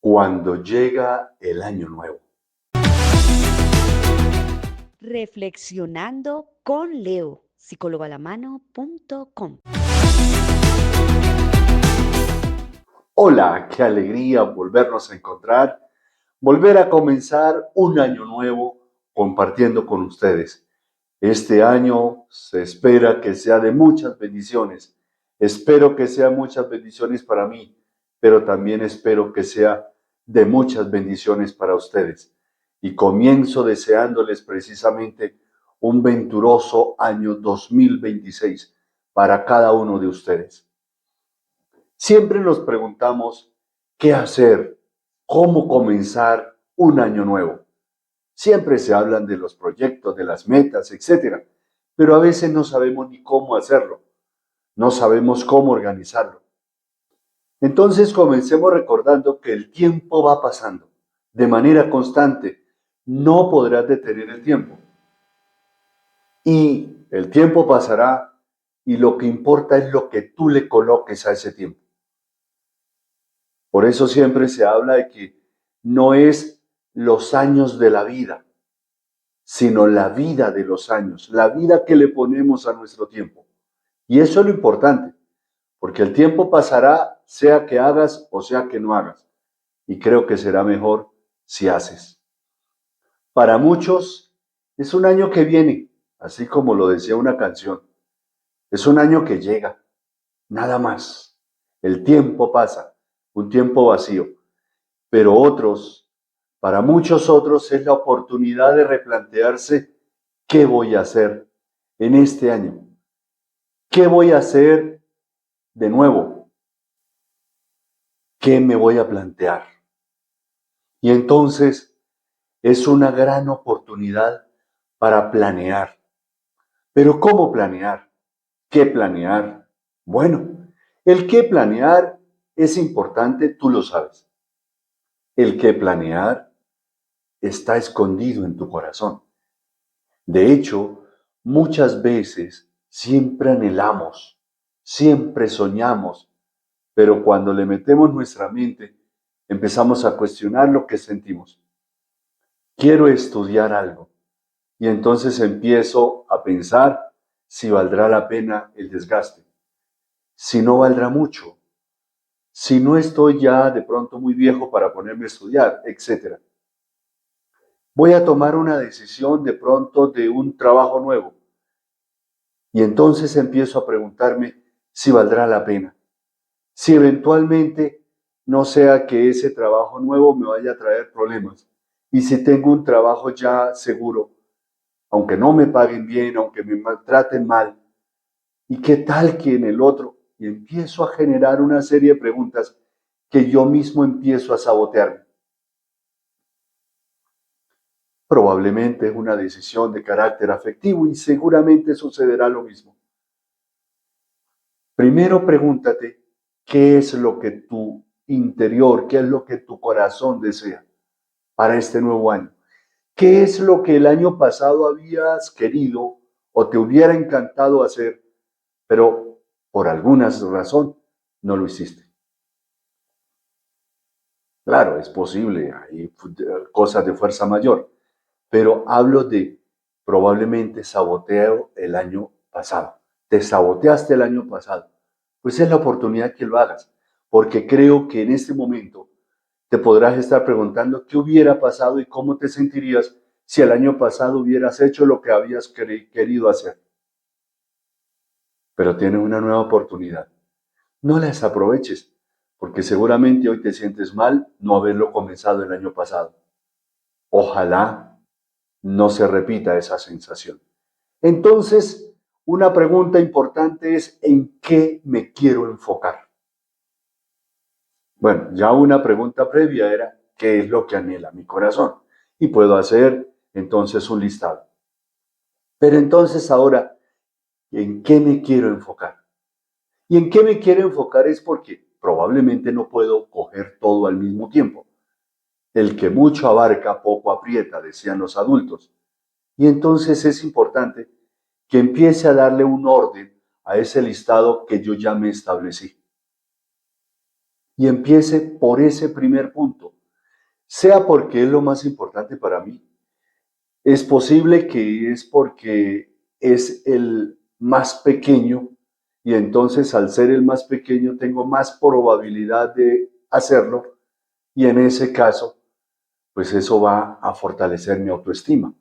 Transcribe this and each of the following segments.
cuando llega el año nuevo. Reflexionando con Leo, psicólogoalamano.com. Hola, qué alegría volvernos a encontrar, volver a comenzar un año nuevo compartiendo con ustedes. Este año se espera que sea de muchas bendiciones. Espero que sea muchas bendiciones para mí, pero también espero que sea de muchas bendiciones para ustedes. Y comienzo deseándoles precisamente un venturoso año 2026 para cada uno de ustedes. Siempre nos preguntamos qué hacer, cómo comenzar un año nuevo. Siempre se hablan de los proyectos, de las metas, etcétera, pero a veces no sabemos ni cómo hacerlo, no sabemos cómo organizarlo. Entonces comencemos recordando que el tiempo va pasando de manera constante. No podrás detener el tiempo. Y el tiempo pasará y lo que importa es lo que tú le coloques a ese tiempo. Por eso siempre se habla de que no es los años de la vida, sino la vida de los años, la vida que le ponemos a nuestro tiempo. Y eso es lo importante, porque el tiempo pasará, sea que hagas o sea que no hagas. Y creo que será mejor si haces. Para muchos es un año que viene, así como lo decía una canción. Es un año que llega, nada más. El tiempo pasa, un tiempo vacío. Pero otros, para muchos otros, es la oportunidad de replantearse qué voy a hacer en este año. ¿Qué voy a hacer de nuevo? ¿Qué me voy a plantear? Y entonces es una gran oportunidad para planear. Pero ¿cómo planear? ¿Qué planear? Bueno, el qué planear es importante, tú lo sabes. El qué planear está escondido en tu corazón. De hecho, muchas veces siempre anhelamos, siempre soñamos, pero cuando le metemos nuestra mente, empezamos a cuestionar lo que sentimos. Quiero estudiar algo y entonces empiezo a pensar si valdrá la pena el desgaste, si no valdrá mucho, si no estoy ya de pronto muy viejo para ponerme a estudiar, etc. Voy a tomar una decisión de pronto de un trabajo nuevo. Y entonces empiezo a preguntarme si valdrá la pena, si eventualmente no sea que ese trabajo nuevo me vaya a traer problemas. Y si tengo un trabajo ya seguro, aunque no me paguen bien, aunque me traten mal, ¿y qué tal que en el otro? Y empiezo a generar una serie de preguntas que yo mismo empiezo a sabotearme. Probablemente es una decisión de carácter afectivo y seguramente sucederá lo mismo. Primero pregúntate qué es lo que tu interior, qué es lo que tu corazón desea para este nuevo año. ¿Qué es lo que el año pasado habías querido o te hubiera encantado hacer, pero por alguna razón no lo hiciste? Claro, es posible, hay cosas de fuerza mayor, pero hablo de probablemente saboteo el año pasado. Te saboteaste el año pasado. Pues es la oportunidad que lo hagas, porque creo que en este momento te podrás estar preguntando qué hubiera pasado y cómo te sentirías si el año pasado hubieras hecho lo que habías querido hacer. Pero tienes una nueva oportunidad. No la desaproveches, porque seguramente hoy te sientes mal no haberlo comenzado el año pasado. Ojalá no se repita esa sensación. Entonces, una pregunta importante es ¿en qué me quiero enfocar? Bueno, ya una pregunta previa era ¿qué es lo que anhela mi corazón? Y puedo hacer entonces un listado. Pero entonces ahora, ¿en qué me quiero enfocar? ¿Y en qué me quiero enfocar? Es porque probablemente no puedo coger todo al mismo tiempo. El que mucho abarca, poco aprieta, decían los adultos. Y entonces es importante que empiece a darle un orden a ese listado que yo ya me establecí. Y empiece por ese primer punto. sea porque es lo más importante para mí. Es posible que es porque es el más pequeño y entonces al ser el más pequeño tengo más probabilidad de hacerlo y en ese caso, pues eso va a fortalecer mi autoestima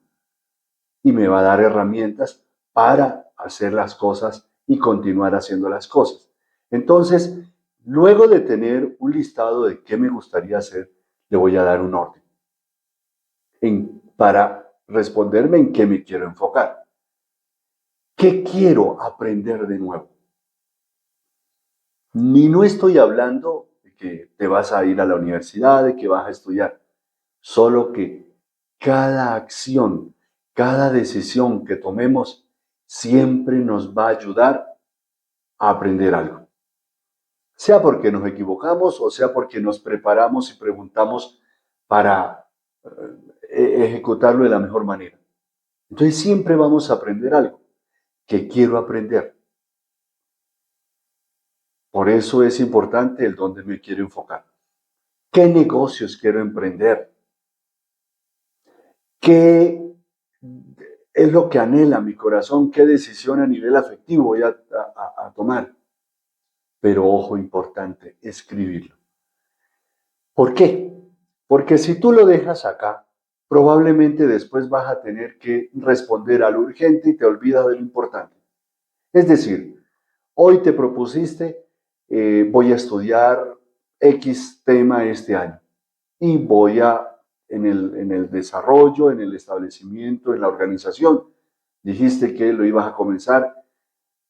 y me va a dar herramientas para hacer las cosas y continuar haciendo las cosas. Entonces, luego de tener un listado de qué me gustaría hacer, le voy a dar un orden para responderme en qué me quiero enfocar. ¿Qué quiero aprender de nuevo? Ni no estoy hablando de que te vas a ir a la universidad, de que vas a estudiar, solo que cada acción, cada decisión que tomemos siempre nos va a ayudar a aprender algo. Sea porque nos equivocamos o sea porque nos preparamos y preguntamos para ejecutarlo de la mejor manera. Entonces siempre vamos a aprender algo. ¿Qué quiero aprender? Por eso es importante el dónde me quiero enfocar. ¿Qué negocios quiero emprender? ¿Qué es lo que anhela mi corazón? ¿Qué decisión a nivel afectivo voy a tomar? Pero ojo importante, escribirlo. ¿Por qué? Porque si tú lo dejas acá, probablemente después vas a tener que responder a lo urgente y te olvidas de lo importante. Es decir, hoy te propusiste, voy a estudiar X tema este año y voy en el desarrollo, en el establecimiento, en la organización. Dijiste que lo ibas a comenzar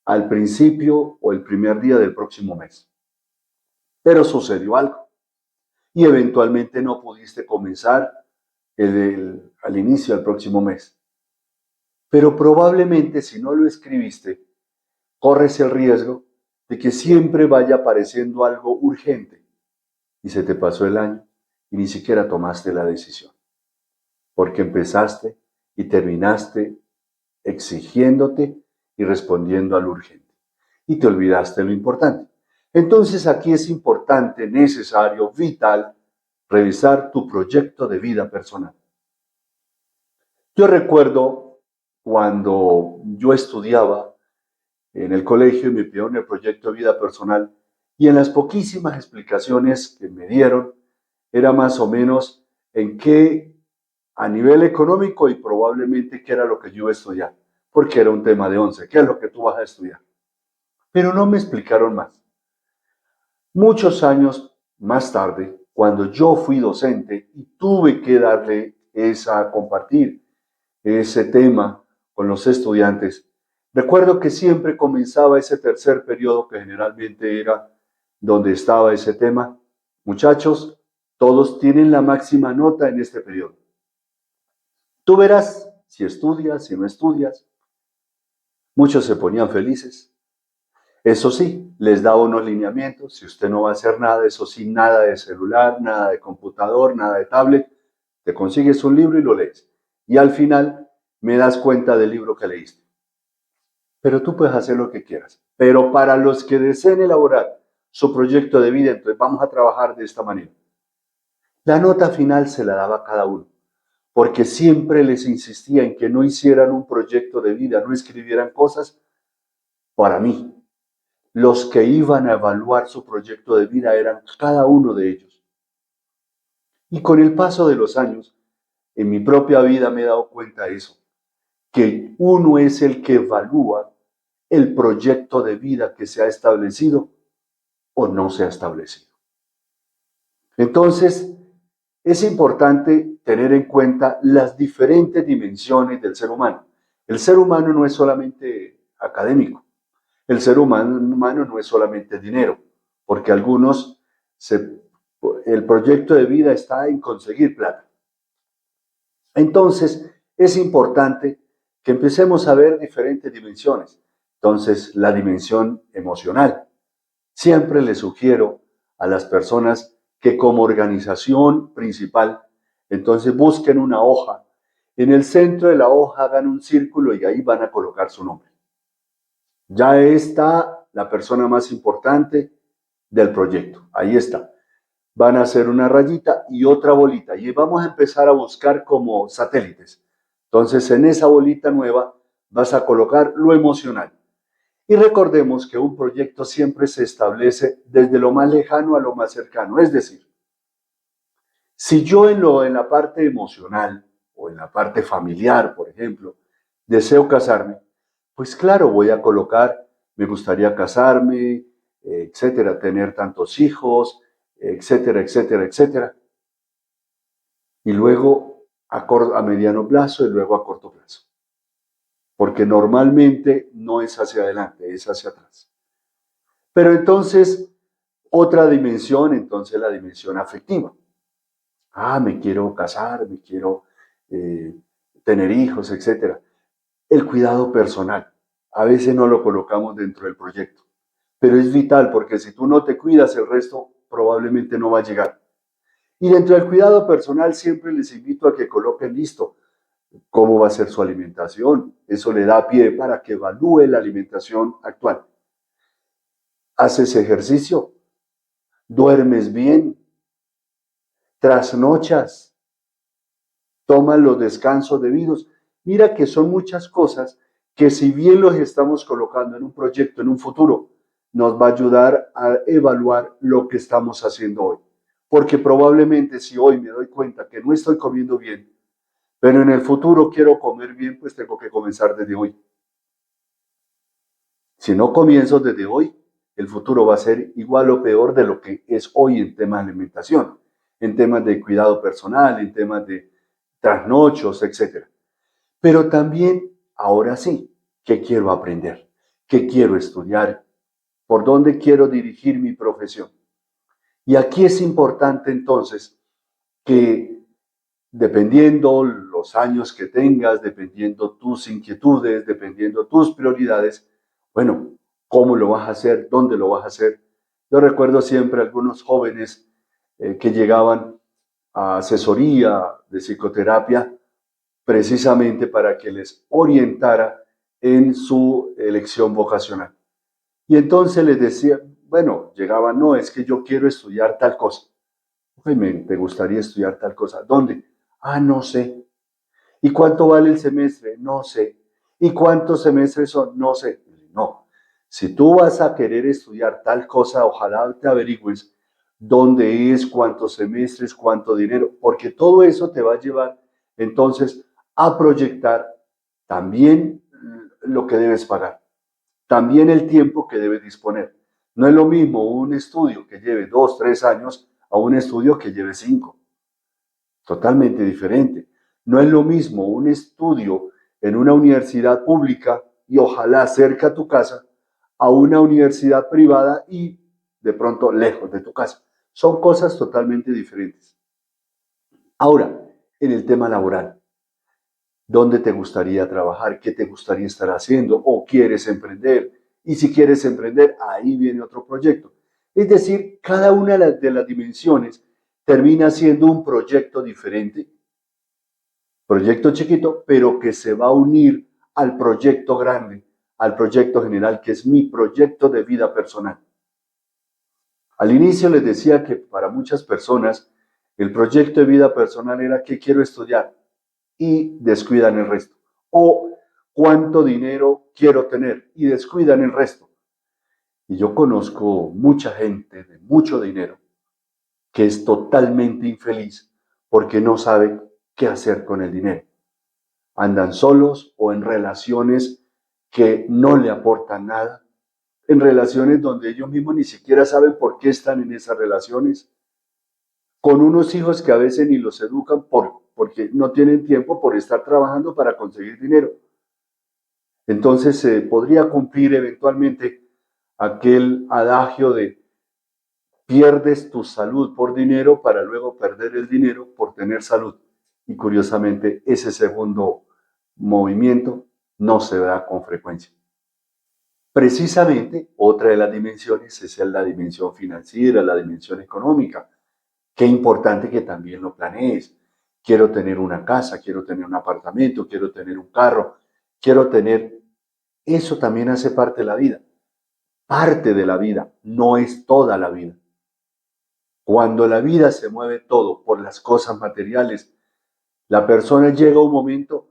al principio o el primer día del próximo mes. Pero sucedió algo y eventualmente no pudiste comenzar al inicio del próximo mes. Pero probablemente si no lo escribiste, corres el riesgo de que siempre vaya apareciendo algo urgente y se te pasó el año y ni siquiera tomaste la decisión, porque empezaste y terminaste exigiéndote y respondiendo a lo urgente y te olvidaste lo importante. Entonces aquí es importante, necesario, vital, revisar tu proyecto de vida personal. Yo recuerdo cuando yo estudiaba en el colegio y me pidieron el proyecto de vida personal y en las poquísimas explicaciones que me dieron era más o menos en qué a nivel económico y probablemente qué era lo que yo iba a estudiar, porque era un tema de 11, qué es lo que tú vas a estudiar. Pero no me explicaron más. Muchos años más tarde, cuando yo fui docente y tuve que compartir ese tema con los estudiantes, recuerdo que siempre comenzaba ese tercer periodo que generalmente era donde estaba ese tema. Muchachos, todos tienen la máxima nota en este periodo. Tú verás si estudias, si no estudias. Muchos se ponían felices. Eso sí, les daba unos lineamientos. Si usted no va a hacer nada, eso sí, nada de celular, nada de computador, nada de tablet. Te consigues un libro y lo lees. Y al final me das cuenta del libro que leíste. Pero tú puedes hacer lo que quieras. Pero para los que deseen elaborar su proyecto de vida, entonces vamos a trabajar de esta manera. La nota final se la daba a cada uno, porque siempre les insistía en que no hicieran un proyecto de vida, no escribieran cosas para mí. Los que iban a evaluar su proyecto de vida eran cada uno de ellos. Y con el paso de los años, en mi propia vida me he dado cuenta de eso, que uno es el que evalúa el proyecto de vida que se ha establecido o no se ha establecido. Entonces, es importante tener en cuenta las diferentes dimensiones del ser humano. El ser humano no es solamente académico, el ser humano no es solamente dinero, porque el proyecto de vida está en conseguir plata. Entonces, es importante que empecemos a ver diferentes dimensiones. Entonces, la dimensión emocional. Siempre le sugiero a las personas que como organización principal, entonces busquen una hoja. En el centro de la hoja hagan un círculo y ahí van a colocar su nombre. Ya está la persona más importante del proyecto. Ahí está. van a hacer una rayita y otra bolita y vamos a empezar a buscar como satélites. Entonces, en esa bolita nueva vas a colocar lo emocional. Y recordemos que un proyecto siempre se establece desde lo más lejano a lo más cercano. Es decir, si yo en la parte emocional o en la parte familiar, por ejemplo, deseo casarme, pues claro, voy a colocar, me gustaría casarme, etcétera, tener tantos hijos, etcétera, etcétera, etcétera. Y luego a mediano plazo y luego a corto plazo. Porque normalmente no es hacia adelante, es hacia atrás. Pero entonces, otra dimensión, entonces la dimensión afectiva. Ah, me quiero casar, me quiero eh, tener hijos, etcétera. El cuidado personal. A veces no lo colocamos dentro del proyecto, pero es vital porque si tú no te cuidas, el resto probablemente no va a llegar. Y dentro del cuidado personal siempre les invito a que coloquen listo cómo va a ser su alimentación. Eso le da pie para que evalúe la alimentación actual. ¿Haces ejercicio? ¿Duermes bien? ¿Trasnochas? ¿Tomas los descansos debidos? Mira que son muchas cosas que si bien los estamos colocando en un proyecto, en un futuro, nos va a ayudar a evaluar lo que estamos haciendo hoy. Porque probablemente si hoy me doy cuenta que no estoy comiendo bien, pero en el futuro quiero comer bien, pues tengo que comenzar desde hoy. Si no comienzo desde hoy, el futuro va a ser igual o peor de lo que es hoy en temas de alimentación, en temas de cuidado personal, en temas de trasnochos, etcétera. Pero también, ahora sí, ¿qué quiero aprender? ¿Qué quiero estudiar? ¿Por dónde quiero dirigir mi profesión? Y aquí es importante entonces que dependiendo los años que tengas, dependiendo tus inquietudes, dependiendo tus prioridades, bueno, ¿cómo lo vas a hacer? ¿Dónde lo vas a hacer? Yo recuerdo siempre algunos jóvenes que llegaban a asesoría de psicoterapia precisamente para que les orientara en su elección vocacional. Y entonces les decía, bueno, llegaban, no, es que yo quiero estudiar tal cosa. Oye, ¿te gustaría estudiar tal cosa? ¿Dónde? Ah, no sé. ¿Y cuánto vale el semestre? No sé. ¿Y cuántos semestres son? No sé. No. Si tú vas a querer estudiar tal cosa, ojalá te averigües dónde es, cuántos semestres, cuánto dinero, porque todo eso te va a llevar entonces a proyectar también lo que debes pagar, también el tiempo que debes disponer. No es lo mismo un estudio que lleve 2, 3 años a un estudio que lleve 5. Totalmente diferente. No es lo mismo un estudio en una universidad pública y ojalá cerca a tu casa a una universidad privada y de pronto lejos de tu casa. Son cosas totalmente diferentes. Ahora, en el tema laboral, ¿dónde te gustaría trabajar? ¿Qué te gustaría estar haciendo? ¿O quieres emprender? Y si quieres emprender, ahí viene otro proyecto. Es decir, cada una de las dimensiones termina siendo un proyecto diferente, proyecto chiquito, pero que se va a unir al proyecto grande, al proyecto general, que es mi proyecto de vida personal. Al inicio les decía que para muchas personas el proyecto de vida personal era qué quiero estudiar y descuidan el resto. O cuánto dinero quiero tener y descuidan el resto. Y yo conozco mucha gente de mucho dinero que es totalmente infeliz porque no sabe qué hacer con el dinero. Andan solos o en relaciones que no le aportan nada, en relaciones donde ellos mismos ni siquiera saben por qué están en esas relaciones, con unos hijos que a veces ni los educan porque no tienen tiempo por estar trabajando para conseguir dinero. Entonces se podría cumplir eventualmente aquel adagio de pierdes tu salud por dinero para luego perder el dinero por tener salud. Y curiosamente ese segundo movimiento no se da con frecuencia. Precisamente otra de las dimensiones es la dimensión financiera, la dimensión económica. Qué importante que también lo planees. Quiero tener una casa, quiero tener un apartamento, quiero tener un carro, quiero tener... Eso también hace parte de la vida. Parte de la vida, no es toda la vida. Cuando la vida se mueve todo por las cosas materiales, la persona llega a un momento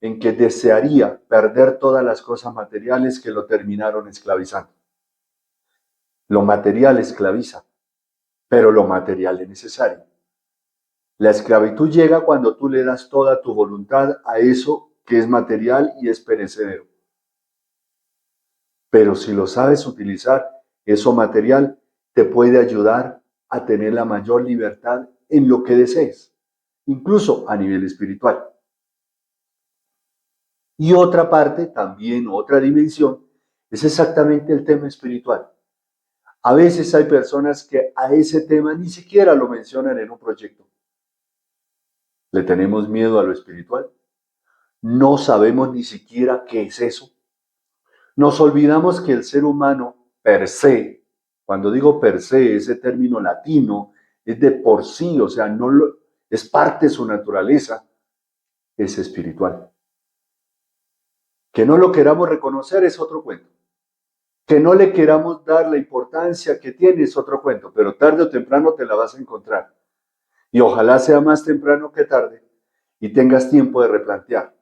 en que desearía perder todas las cosas materiales que lo terminaron esclavizando. Lo material esclaviza, pero lo material es necesario. La esclavitud llega cuando tú le das toda tu voluntad a eso que es material y es perecedero. Pero si lo sabes utilizar, eso material te puede ayudar a tener la mayor libertad en lo que desees, incluso a nivel espiritual. Y otra parte, también otra dimensión, es exactamente el tema espiritual. A veces hay personas que a ese tema ni siquiera lo mencionan en un proyecto. Le tenemos miedo a lo espiritual. No sabemos ni siquiera qué es eso. Nos olvidamos que el ser humano per se, cuando digo per se, ese término latino es de por sí, o sea, no lo, es parte de su naturaleza, es espiritual. Que no lo queramos reconocer es otro cuento. Que no le queramos dar la importancia que tiene es otro cuento, pero tarde o temprano te la vas a encontrar. Y ojalá sea más temprano que tarde y tengas tiempo de replantear.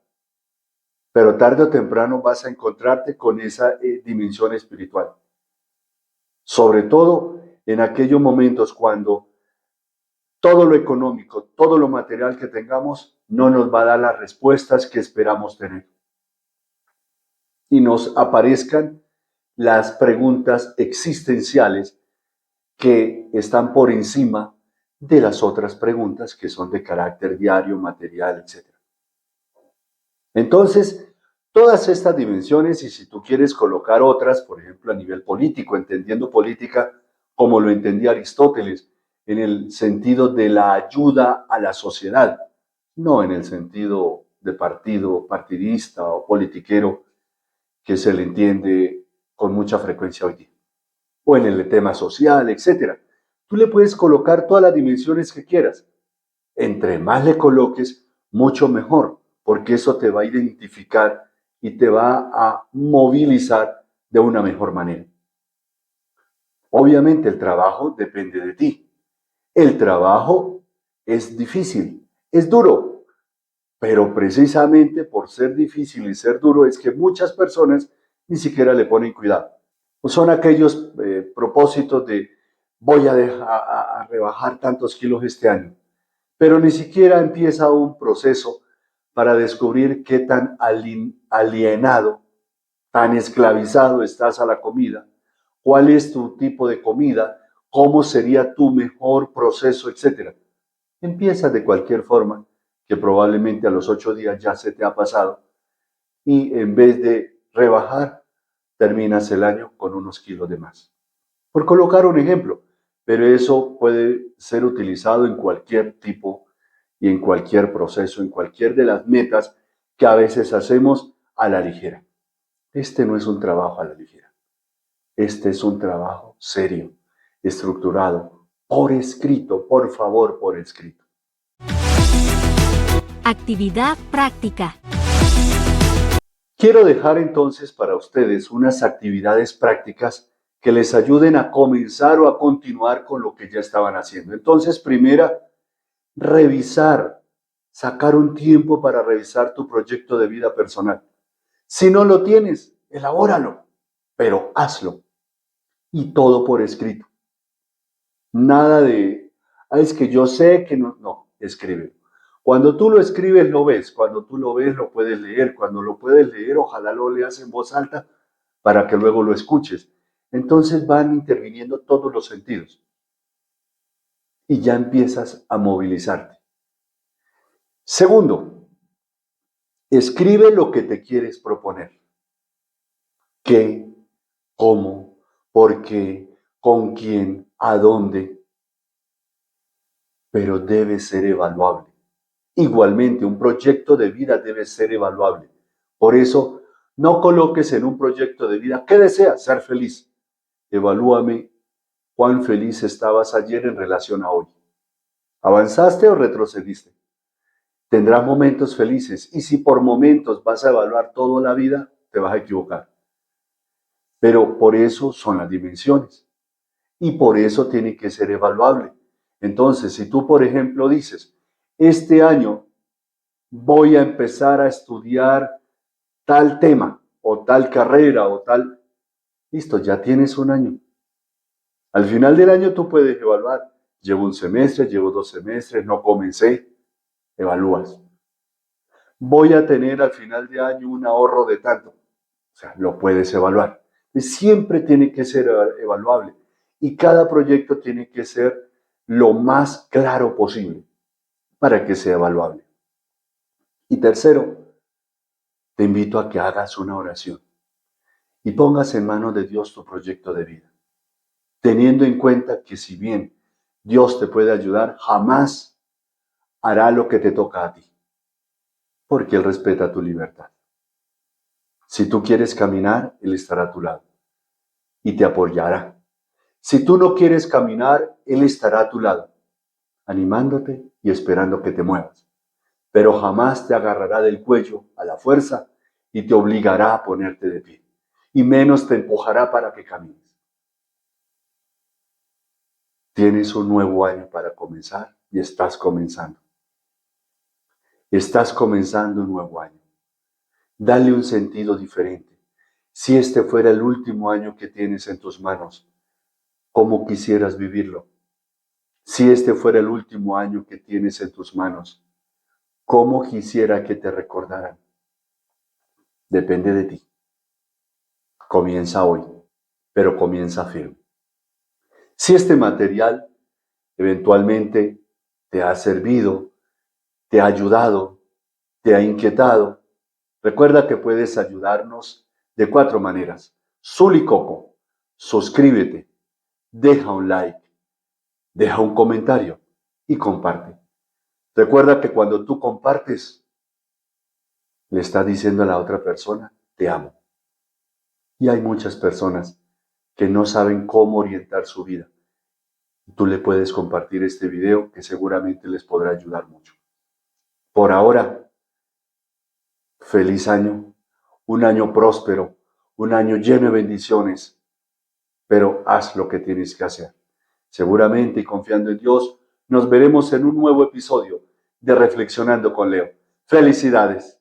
Pero tarde o temprano vas a encontrarte con esa dimensión espiritual. Sobre todo en aquellos momentos cuando todo lo económico, todo lo material que tengamos no nos va a dar las respuestas que esperamos tener. Y nos aparezcan las preguntas existenciales que están por encima de las otras preguntas que son de carácter diario, material, etc. Entonces, todas estas dimensiones, y si tú quieres colocar otras, por ejemplo, a nivel político, entendiendo política como lo entendía Aristóteles, en el sentido de la ayuda a la sociedad, no en el sentido de partido, partidista o politiquero que se le entiende con mucha frecuencia hoy día, o en el tema social, etc. Tú le puedes colocar todas las dimensiones que quieras. Entre más le coloques, mucho mejor, porque eso te va a identificar y te va a movilizar de una mejor manera. Obviamente el trabajo depende de ti. El trabajo es difícil, es duro, pero precisamente por ser difícil y ser duro es que muchas personas ni siquiera le ponen cuidado. Son aquellos propósitos de voy a rebajar tantos kilos este año, pero ni siquiera empieza un proceso para descubrir qué tan alienado, tan esclavizado estás a la comida, cuál es tu tipo de comida, cómo sería tu mejor proceso, etc. Empieza de cualquier forma, que probablemente a los 8 días ya se te ha pasado, y en vez de rebajar, terminas el año con unos kilos de más. Por colocar un ejemplo, pero eso puede ser utilizado en cualquier tipo y en cualquier proceso, en cualquier de las metas que a veces hacemos a la ligera. Este no es un trabajo a la ligera. Este es un trabajo serio, estructurado, por escrito, por favor, por escrito. Actividad práctica. Quiero dejar entonces para ustedes unas actividades prácticas que les ayuden a comenzar o a continuar con lo que ya estaban haciendo. Entonces, primera, revisar, sacar un tiempo para revisar tu proyecto de vida personal. Si no lo tienes, elabóralo, pero hazlo. Y todo por escrito. Nada de, es que yo sé que no, no, escribe. Cuando tú lo escribes, lo ves. Cuando tú lo ves, lo puedes leer. Cuando lo puedes leer, ojalá lo leas en voz alta para que luego lo escuches. Entonces van interviniendo todos los sentidos y ya empiezas a movilizarte. Segundo, escribe lo que te quieres proponer. ¿Qué? ¿Cómo? ¿Por qué? ¿Con quién? ¿A dónde? Pero debe ser evaluable. Igualmente, un proyecto de vida debe ser evaluable. Por eso, no coloques en un proyecto de vida, ¿qué deseas? Ser feliz. Evalúame cuán feliz estabas ayer en relación a hoy. ¿Avanzaste o retrocediste? Tendrás momentos felices y si por momentos vas a evaluar toda la vida, te vas a equivocar. Pero por eso son las dimensiones y por eso tiene que ser evaluable. Entonces, si tú, por ejemplo, dices, este año voy a empezar a estudiar tal tema o tal carrera o tal, listo, ya tienes un año. Al final del año tú puedes evaluar. Llevo un semestre, llevo 2 semestres, no comencé. Evalúas. Voy a tener al final de año un ahorro de tanto. O sea, lo puedes evaluar. Siempre tiene que ser evaluable. Y cada proyecto tiene que ser lo más claro posible para que sea evaluable. Y tercero, te invito a que hagas una oración y pongas en manos de Dios tu proyecto de vida, teniendo en cuenta que si bien Dios te puede ayudar, jamás hará lo que te toca a ti, porque Él respeta tu libertad. Si tú quieres caminar, Él estará a tu lado y te apoyará. Si tú no quieres caminar, Él estará a tu lado, animándote y esperando que te muevas, pero jamás te agarrará del cuello a la fuerza y te obligará a ponerte de pie, y menos te empujará para que camines. Tienes un nuevo año para comenzar y estás comenzando. Estás comenzando un nuevo año. Dale un sentido diferente. Si este fuera el último año que tienes en tus manos, ¿cómo quisieras vivirlo? Si este fuera el último año que tienes en tus manos, ¿cómo quisiera que te recordaran? Depende de ti. Comienza hoy, pero comienza firme. Si este material eventualmente te ha servido, te ha ayudado, te ha inquietado, recuerda que puedes ayudarnos de 4 maneras. Zul y Coco, suscríbete, deja un like, deja un comentario y comparte. Recuerda que cuando tú compartes, le estás diciendo a la otra persona, te amo. Y hay muchas personas que no saben cómo orientar su vida. Tú le puedes compartir este video que seguramente les podrá ayudar mucho. Por ahora, feliz año, un año próspero, un año lleno de bendiciones, pero haz lo que tienes que hacer. Seguramente y confiando en Dios, nos veremos en un nuevo episodio de Reflexionando con Leo. Felicidades.